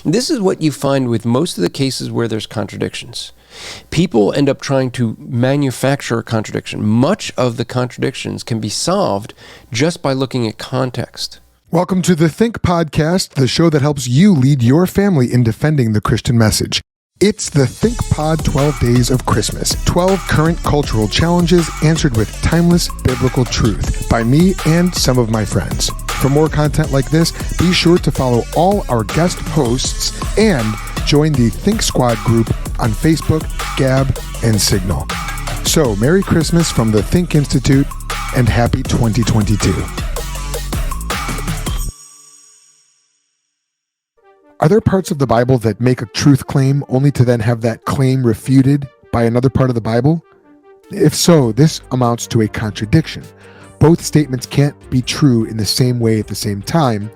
This is what you find with most of the cases where there's contradictions. People end up trying to manufacture a contradiction. Much of the contradictions can be solved just by looking at context. Welcome to the Think Podcast, the show that helps you lead your family in defending the Christian message. It's the Think Pod 12 Days of Christmas, 12 current cultural challenges answered with timeless biblical truth by me and some of my friends. For more content like this, be sure to follow all our guest hosts and join the Think Squad group on Facebook, Gab, and Signal. So, Merry Christmas from the Think Institute and Happy 2022. Are there parts of the Bible that make a truth claim only to then have that claim refuted by another part of the Bible? If so, this amounts to a contradiction. Both statements can't be true in the same way at the same time,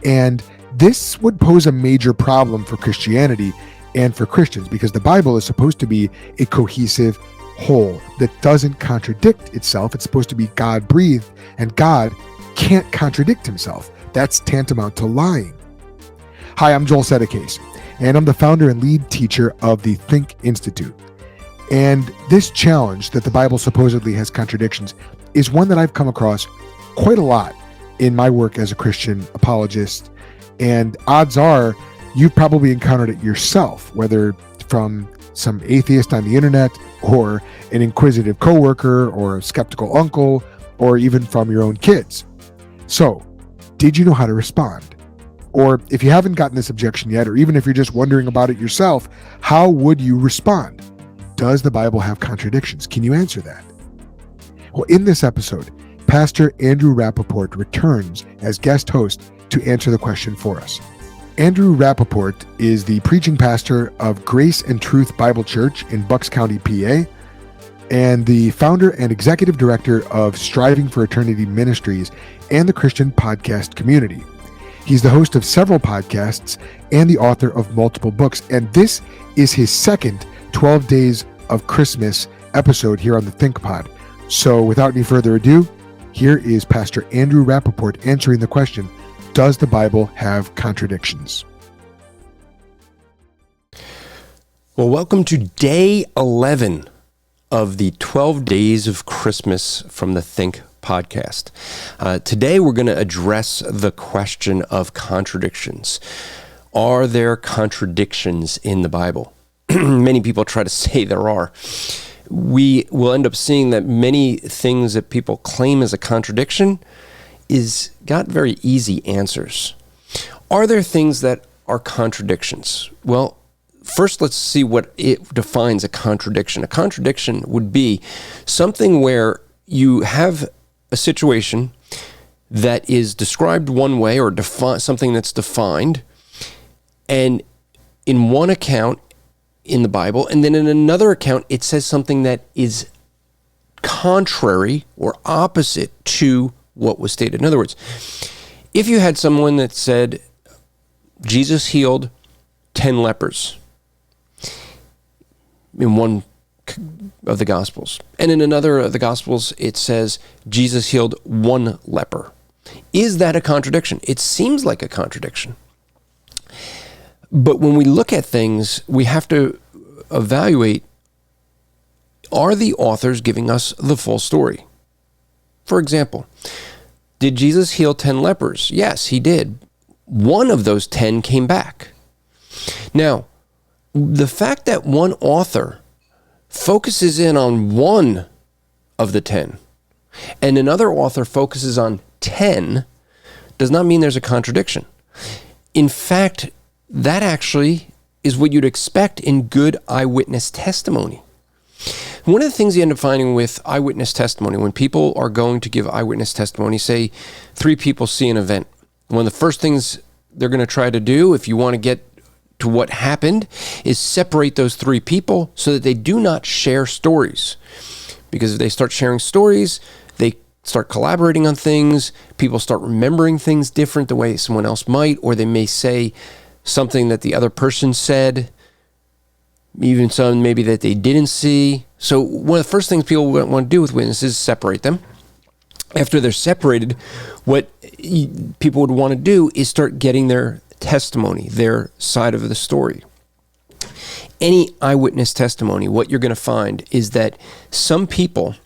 and this would pose a major problem for Christianity and for Christians, because the Bible is supposed to be a cohesive whole that doesn't contradict itself. It's supposed to be God-breathed, and God can't contradict himself. That's tantamount to lying. Hi, I'm Joel Sedekase, and I'm the founder and lead teacher of the Think Institute. And this challenge that the Bible supposedly has contradictions is one that I've come across quite a lot in my work as a Christian apologist. And odds are you've probably encountered it yourself, whether from some atheist on the internet or an inquisitive coworker or a skeptical uncle, or even from your own kids. So, did you know how to respond? Or if you haven't gotten this objection yet, or even if you're just wondering about it yourself, how would you respond? Does the Bible have contradictions? Can you answer that? Well, in this episode, Pastor Andrew Rappaport returns as guest host to answer the question for us. Andrew Rappaport is the preaching pastor of Grace and Truth Bible Church in Bucks County, PA, and the founder and executive director of Striving for Eternity Ministries and the Christian podcast community. He's the host of several podcasts and the author of multiple books, and this is his second 12 Days of Christmas episode here on the Think Pod. So without any further ado, here is Pastor Andrew Rappaport answering the question, does the Bible have contradictions? Well, welcome to day 11 of the 12 Days of Christmas from the Think Podcast. Today we're going to address the question of contradictions. Are there contradictions in the Bible? Many people try to say there are. We will end up seeing that many things that people claim as a contradiction is got very easy answers. Are there things that are contradictions? Well, first let's see what it defines a contradiction. A contradiction would be something where you have a situation that is described one way, or something that's defined, and in one account in the Bible, and then in another account it says something that is contrary or opposite to what was stated. In other words, if you had someone that said Jesus healed 10 lepers in one of the Gospels, and in another of the Gospels it says Jesus healed one leper. Is that a contradiction? It seems like a contradiction. But when we look at things, we have to evaluate, are the authors giving us the full story? For example, did Jesus heal 10 lepers? Yes, he did. One of those 10 came back. Now, the fact that one author focuses in on one of the 10 and another author focuses on 10 does not mean there's a contradiction. In fact, that actually is what you'd expect in good eyewitness testimony. One of the things you end up finding with eyewitness testimony, when people are going to give eyewitness testimony, say 3 people see an event. One of the first things they're going to try to do, if you want to get to what happened, is separate those 3 people so that they do not share stories. Because if they start sharing stories, they start collaborating on things, people start remembering things different the way someone else might, or they may say something that the other person said, even some maybe that they didn't see. So one of the first things people want to do with witnesses is separate them. After they're separated, what people would want to do is start getting their testimony, their side of the story. Any eyewitness testimony, what you're going to find is that some people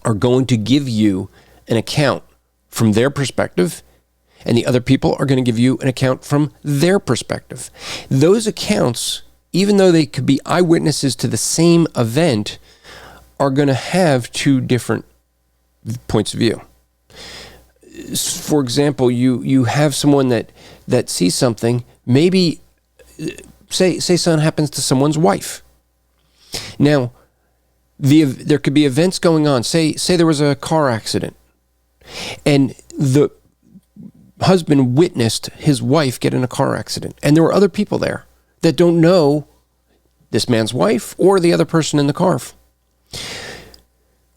are going to give you an account from their perspective, and the other people are going to give you an account from their perspective. Those accounts, even though they could be eyewitnesses to the same event, are going to have two different points of view. For example, you have someone that sees something, maybe say something happens to someone's wife. Now, there could be events going on. Say there was a car accident, and the husband witnessed his wife get in a car accident, and there were other people there that don't know this man's wife or the other person in the car.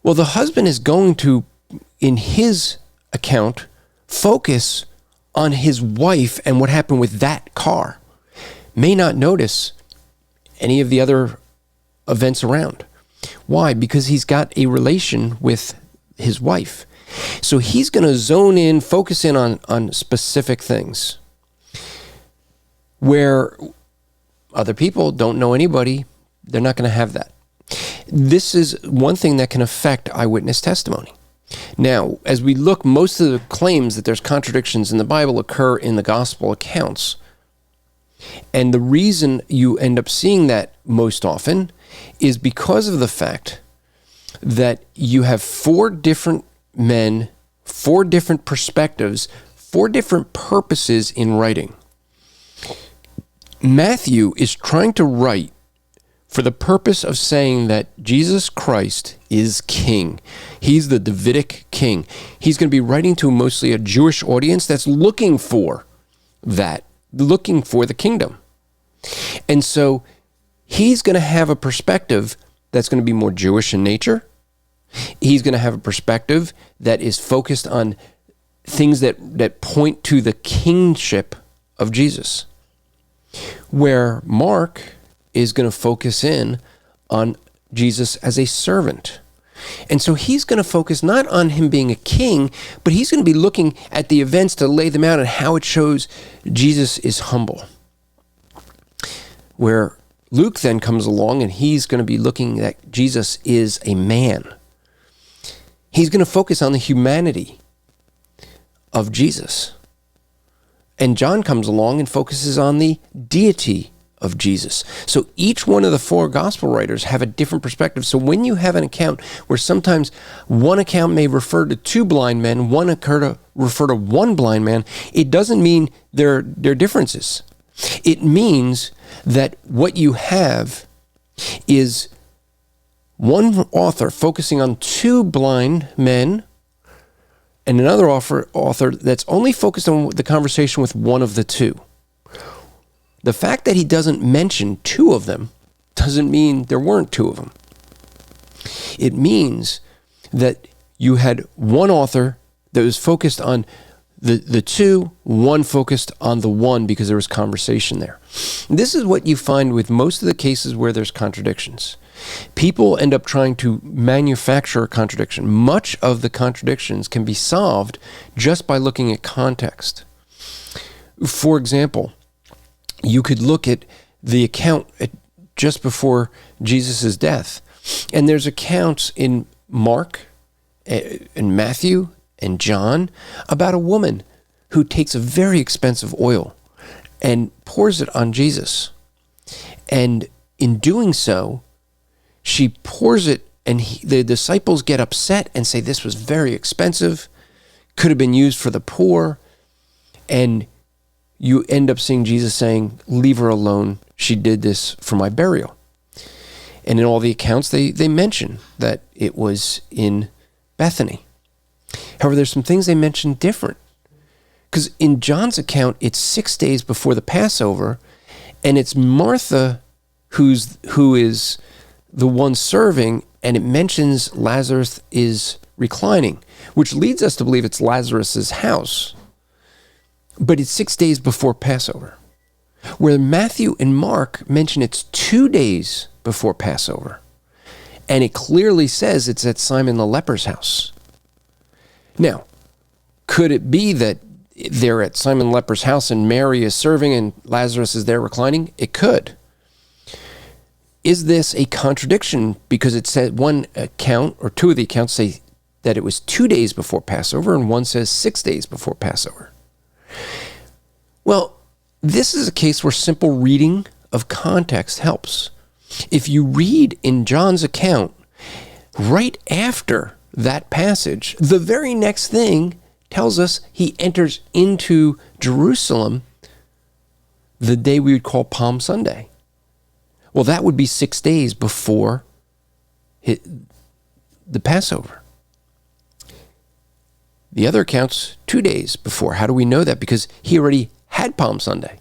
Well, the husband is going to, in his account, focus on his wife and what happened with that car. May not notice any of the other events around. Why? Because he's got a relation with his wife. So he's going to zone in, focus in on specific things, where other people don't know anybody. They're not going to have that. This is one thing that can affect eyewitness testimony. Now, as we look, most of the claims that there's contradictions in the Bible occur in the gospel accounts. And the reason you end up seeing that most often is because of the fact that you have four different men, four different perspectives, four different purposes in writing. Matthew is trying to write for the purpose of saying that Jesus Christ is king. He's the Davidic king. He's going to be writing to mostly a Jewish audience that's looking for that, looking for the kingdom. And so he's going to have a perspective that's going to be more Jewish in nature. He's going to have a perspective that is focused on things that point to the kingship of Jesus, where Mark is going to focus in on Jesus as a servant. And so he's going to focus not on him being a king, but he's going to be looking at the events to lay them out and how it shows Jesus is humble. Where Luke then comes along and he's going to be looking at Jesus is a man. He's going to focus on the humanity of Jesus. And John comes along and focuses on the deity of Jesus. So each one of the four gospel writers have a different perspective. So when you have an account where sometimes one account may refer to two blind men, one refer to one blind man, it doesn't mean they're differences. It means that what you have is one author focusing on two blind men and another author that's only focused on the conversation with one of the two. The fact that he doesn't mention two of them doesn't mean there weren't two of them. It means that you had one author that was focused on the two, one focused on the one because there was conversation there. This is what you find with most of the cases where there's contradictions. People end up trying to manufacture a contradiction. Much of the contradictions can be solved just by looking at context. For example, you could look at the account just before Jesus' death. And there's accounts in Mark and Matthew and John about a woman who takes a very expensive oil and pours it on Jesus. And in doing so, she pours it, and the disciples get upset and say this was very expensive, could have been used for the poor. And you end up seeing Jesus saying, leave her alone. She did this for my burial. And in all the accounts, they mention that it was in Bethany. However, there's some things they mention different. Because in John's account, it's 6 days before the Passover, and it's Martha who is the one serving, and it mentions Lazarus is reclining, which leads us to believe it's Lazarus's house. But it's 6 days before Passover. Where Matthew and Mark mention it's 2 days before Passover. And it clearly says it's at Simon the leper's house. Now, could it be that they're at Simon Leper's house and Mary is serving and Lazarus is there reclining? It could. Is this a contradiction? Because it said one account or two of the accounts say that it was 2 days before Passover and one says 6 days before Passover. Well, this is a case where simple reading of context helps. If you read in John's account, right after that passage, the very next thing tells us he enters into Jerusalem the day we would call Palm Sunday. Well, that would be 6 days before the Passover. The other accounts, 2 days before. How do we know that? Because he already had Palm Sunday.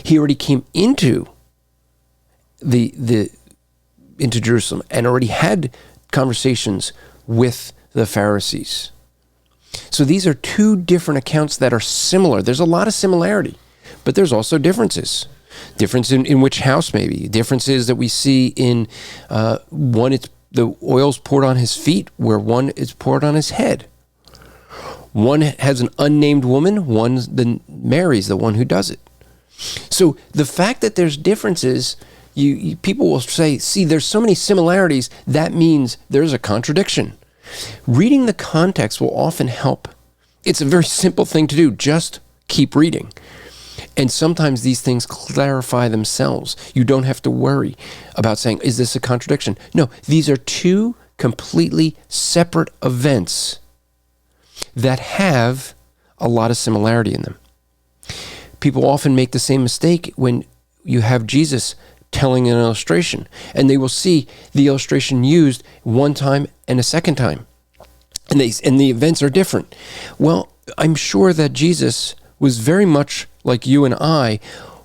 He already came into into Jerusalem and already had conversations with the Pharisees. So these are two different accounts that are similar. There's a lot of similarity, but there's also differences. Difference in which house, maybe. Differences that we see in one, it's the oil's poured on his feet, where one is poured on his head. One has an unnamed woman, Mary's the one who does it. So the fact that there's differences, people will say, see, there's so many similarities, that means there's a contradiction. Reading the context will often help. It's a very simple thing to do. Just keep reading. And sometimes these things clarify themselves. You don't have to worry about saying, is this a contradiction? No, these are two completely separate events that have a lot of similarity in them. People often make the same mistake when you have Jesus telling an illustration, and they will see the illustration used one time and a second time, and the events are different. Well, I'm sure that Jesus was very much like you and I,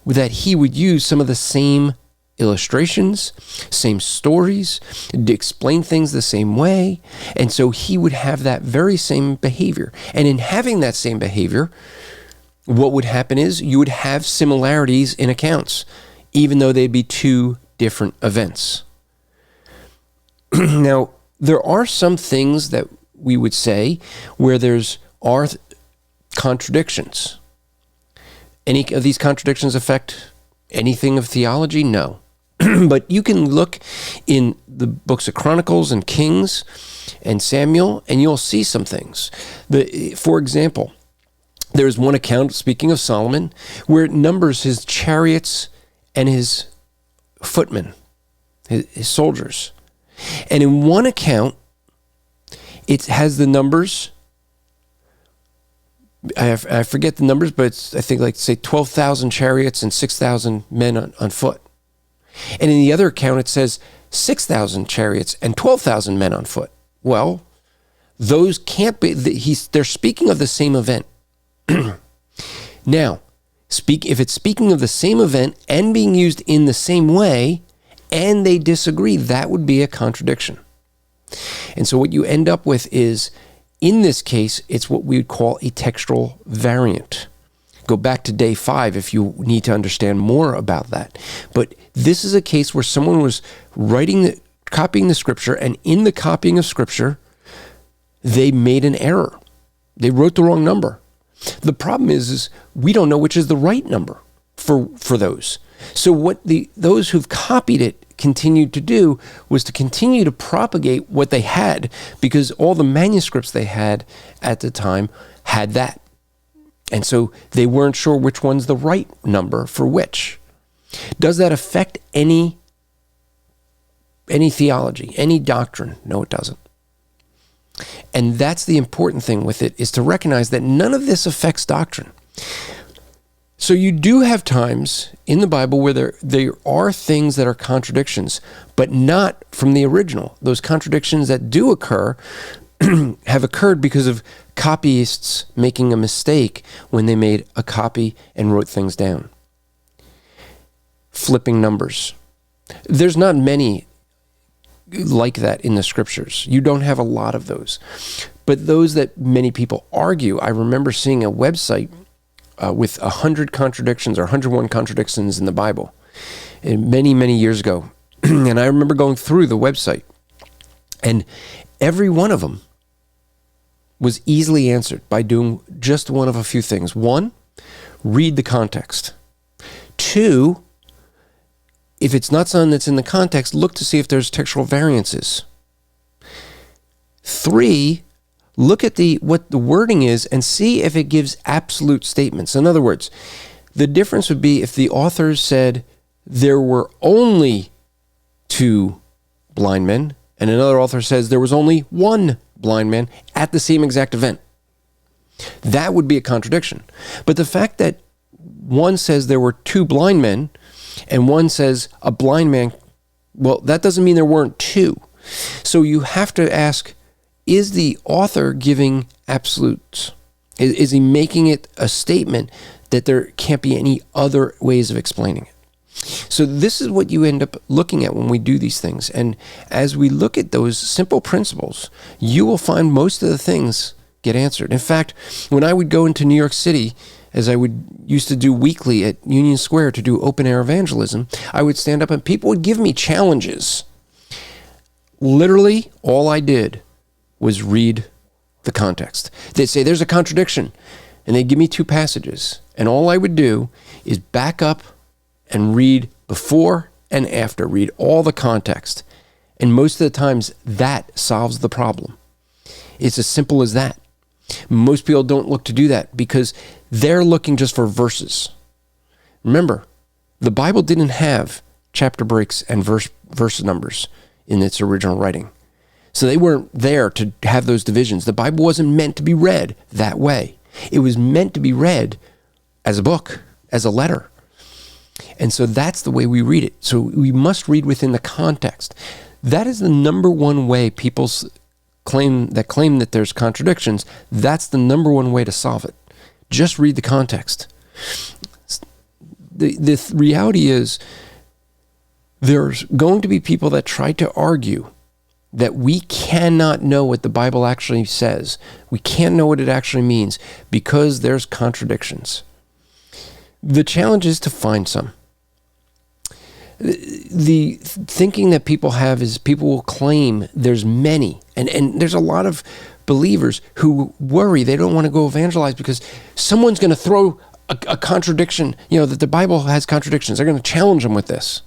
that he would use some of the same illustrations, same stories, to explain things the same way, and so he would have that very same behavior. And in having that same behavior, what would happen is you would have similarities in accounts, even though they'd be two different events. Now, there are some things that we would say where are contradictions. Any of these contradictions affect anything of theology? No. But you can look in the books of Chronicles and Kings and Samuel, and you'll see some things. For example, there's one account, speaking of Solomon, where it numbers his chariots and his footmen, his soldiers. And in one account, it has the numbers, I forget the numbers, but it's, I think, like, say 12,000 chariots and 6,000 men on foot. And in the other account, it says 6,000 chariots and 12,000 men on foot. Well, those can't be, they're speaking of the same event. Now, if it's speaking of the same event and being used in the same way, and they disagree, that would be a contradiction. And so what you end up with is, in this case, it's what we would call a textual variant. Go back to day 5 if you need to understand more about that. But this is a case where someone was copying the scripture, and in the copying of scripture, they made an error. They wrote the wrong number. The problem is we don't know which is the right number for those. So what those who've copied it continued to do was to continue to propagate what they had, because all the manuscripts they had at the time had that. And so they weren't sure which one's the right number for which. Does that affect any theology, any doctrine? No, it doesn't. And that's the important thing with it, is to recognize that none of this affects doctrine. So you do have times in the Bible where there are things that are contradictions, but not from the original. Those contradictions that do occur have occurred because of copyists making a mistake when they made a copy and wrote things down. Flipping numbers. There's not many like that in the scriptures. You don't have a lot of those. But those that many people argue, I remember seeing a website with 100 contradictions or 101 contradictions in the Bible many, many years ago. And I remember going through the website, and every one of them was easily answered by doing just one of a few things. One, read the context. Two, if it's not something that's in the context, look to see if there's textual variances. Three, look at what the wording is and see if it gives absolute statements. In other words, the difference would be if the author said there were only 2 blind men, and another author says there was only 1 blind man at the same exact event. That would be a contradiction. But the fact that one says there were 2 blind men and one says a blind man, well, that doesn't mean there weren't 2. So you have to ask, is the author giving absolutes? Is he making it a statement that there can't be any other ways of explaining it? So this is what you end up looking at when we do these things. And as we look at those simple principles, you will find most of the things get answered. In fact, when I would go into New York City, as I used to do weekly at Union Square to do open air evangelism, I would stand up and people would give me challenges. Literally, all I did was read the context. They'd say, there's a contradiction. And they'd give me 2 passages. And all I would do is back up and read before and after, read all the context. And most of the times that solves the problem. It's as simple as that. Most people don't look to do that because they're looking just for verses. Remember, the Bible didn't have chapter breaks and verse numbers in its original writing. So they weren't there to have those divisions. The Bible wasn't meant to be read that way. It was meant to be read as a book, as a letter. And so that's the way we read it. So we must read within the context. That is the number one way people claim that there's contradictions. That's the number one way to solve it. Just read the context. The reality is there's going to be people that try to argue that we cannot know what the Bible actually says. We can't know what it actually means because there's contradictions. The challenge is to find some. The thinking that people have is people will claim there's many. And there's a lot of believers who worry they don't want to go evangelize because someone's going to throw a contradiction, that the Bible has contradictions. They're going to challenge them with this.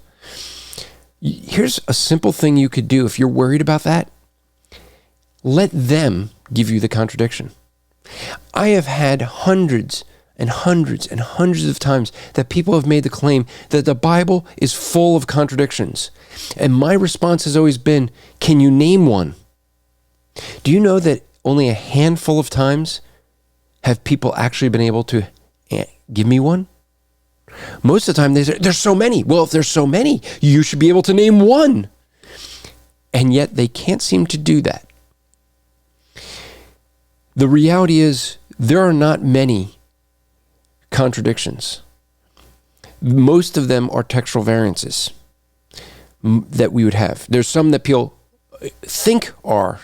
Here's a simple thing you could do if you're worried about that. Let them give you the contradiction. I have had hundreds and hundreds and hundreds of times that people have made the claim that the Bible is full of contradictions. And my response has always been, can you name one? Do you know that only a handful of times have people actually been able to give me one? Most of the time they say, there's so many. Well, if there's so many, you should be able to name one. And yet they can't seem to do that. The reality is there are not many contradictions. Most of them are textual variances that we would have. There's some that people think are,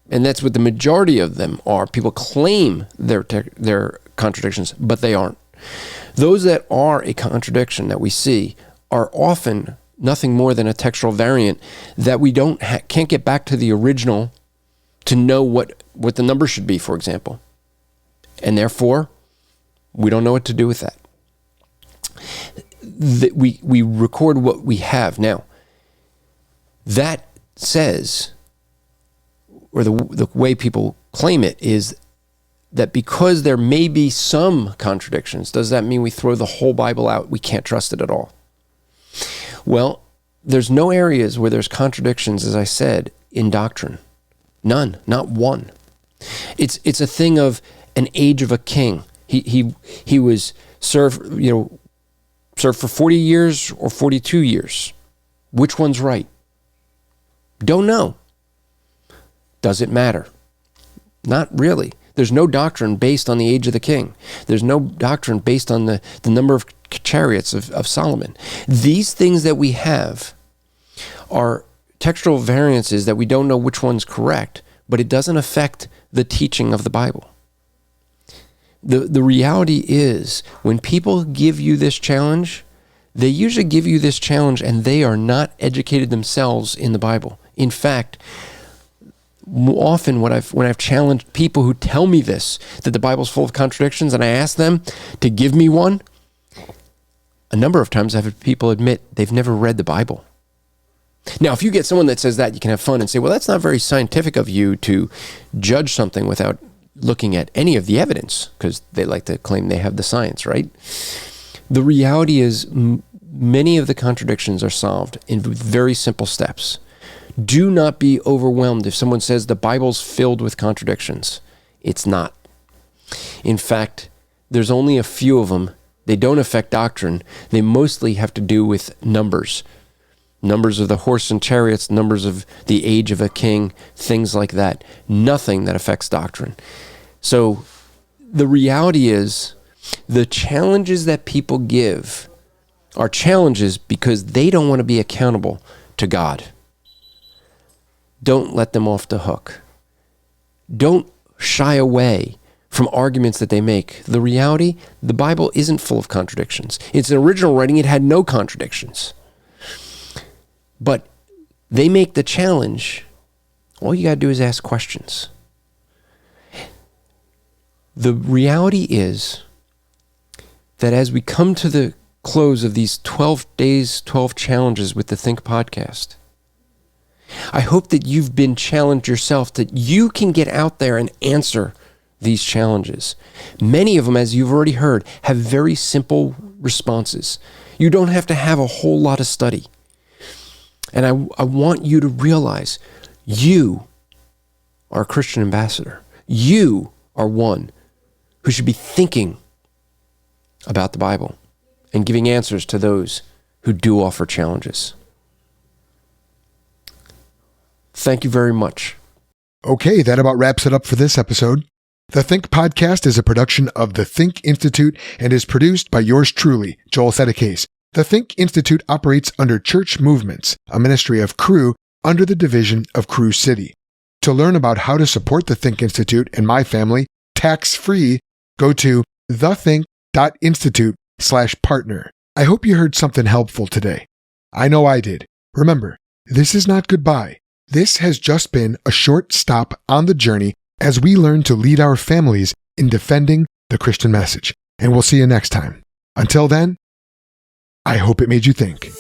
and that's what the majority of them are. People claim they're contradictions, but they aren't. Those that are a contradiction that we see are often nothing more than a textual variant that we can't get back to the original to know what the number should be, for example. And therefore, we don't know what to do with that. We record what we have. Now, that says, or the way people claim it is that because there may be some contradictions, does that mean we throw the whole Bible out? We can't trust it at all. Well, there's no areas where there's contradictions, as I said, in doctrine. None, not one. It's a thing of an age of a king. He was served for 40 years or 42 years. Which one's right? Don't know. Does it matter? Not really. There's no doctrine based on the age of the king. There's no doctrine based on the number of chariots of Solomon. These things that we have are textual variances that we don't know which one's correct, but it doesn't affect the teaching of the Bible. The reality is, when people give you this challenge, they usually give you this challenge and they are not educated themselves in the Bible. In fact, often when I've challenged people who tell me this, that the Bible's full of contradictions, and I ask them to give me one, a number of times I've had people admit they've never read the Bible. Now, if you get someone that says that, you can have fun and say, well, that's not very scientific of you to judge something without looking at any of the evidence, because they like to claim they have the science, right? The reality is many of the contradictions are solved in very simple steps. Do not be overwhelmed if someone says the Bible's filled with contradictions. It's not. In fact, there's only a few of them. They don't affect doctrine. They mostly have to do with numbers. Numbers of the horse and chariots, numbers of the age of a king, things like that. Nothing that affects doctrine. So the reality is the challenges that people give are challenges because they don't want to be accountable to God. Don't let them off the hook. Don't shy away from arguments that they make. The reality, the Bible isn't full of contradictions. It's an original writing. It had no contradictions. But they make the challenge. All you got to do is ask questions. The reality is that as we come to the close of these 12 days, 12 challenges with the Think podcast, I hope that you've been challenged yourself, that you can get out there and answer these challenges. Many of them, as you've already heard, have very simple responses. You don't have to have a whole lot of study. And I want you to realize you are a Christian ambassador. You are one who should be thinking about the Bible and giving answers to those who do offer challenges. Thank you very much. Okay, that about wraps it up for this episode. The Think Podcast is a production of the Think Institute and is produced by yours truly, Joel Sedekase. The Think Institute operates under Church Movements, a ministry of Cru under the division of Cru City. To learn about how to support the Think Institute and my family tax-free, go to thethink.institute/partner. I hope you heard something helpful today. I know I did. Remember, this is not goodbye. This has just been a short stop on the journey as we learn to lead our families in defending the Christian message. And we'll see you next time. Until then, I hope it made you think.